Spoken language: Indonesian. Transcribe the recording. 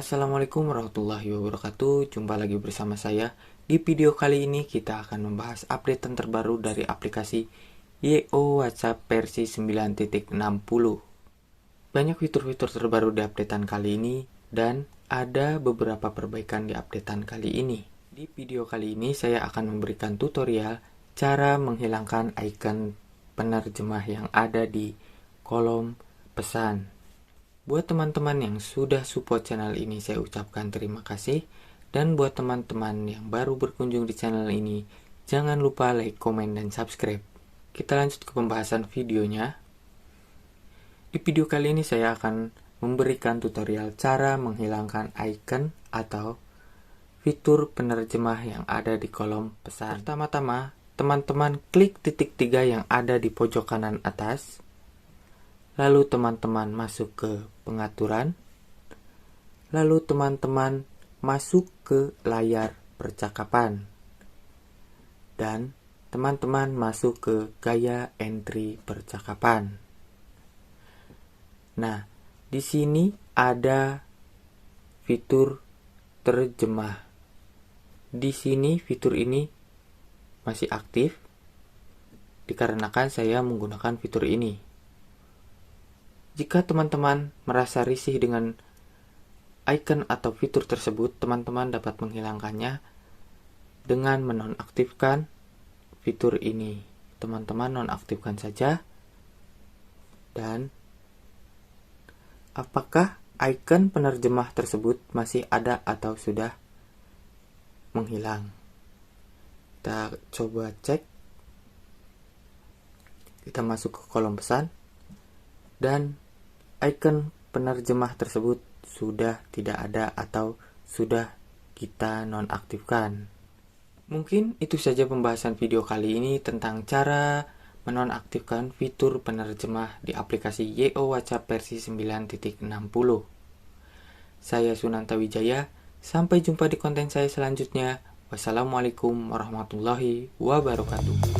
Assalamualaikum warahmatullahi wabarakatuh. Jumpa lagi bersama saya. Di video kali ini kita akan membahas update terbaru dari aplikasi YO WhatsApp versi 9.60. Banyak fitur-fitur terbaru di updatean kali ini dan ada beberapa perbaikan di updatean kali ini. Di video kali ini saya akan memberikan tutorial cara menghilangkan icon penerjemah yang ada di kolom pesan. Buat teman-teman yang sudah support channel ini, saya ucapkan terima kasih. Dan buat teman-teman yang baru berkunjung di channel ini, jangan lupa like, komen, dan subscribe. Kita lanjut ke pembahasan videonya. Di video kali ini saya akan memberikan tutorial cara menghilangkan icon atau fitur penerjemah yang ada di kolom pesan. Pertama-tama, teman-teman klik titik 3 yang ada di pojok kanan atas. Lalu teman-teman masuk ke pengaturan. Lalu teman-teman masuk ke layar percakapan. Dan teman-teman masuk ke gaya entry percakapan. Nah, di sini ada fitur terjemah. Di sini fitur ini masih aktif dikarenakan saya menggunakan fitur ini. Jika teman-teman merasa risih dengan icon atau fitur tersebut, teman-teman dapat menghilangkannya dengan menonaktifkan fitur ini. Teman-teman nonaktifkan saja. Dan apakah icon penerjemah tersebut masih ada atau sudah menghilang? Kita coba cek. Kita masuk ke kolom pesan. Dan icon penerjemah tersebut sudah tidak ada atau sudah kita nonaktifkan. Mungkin itu saja pembahasan video kali ini tentang cara menonaktifkan fitur penerjemah di aplikasi YO WhatsApp versi 9.60. Saya Sunanta Wijaya, sampai jumpa di konten saya selanjutnya. Wassalamualaikum warahmatullahi wabarakatuh.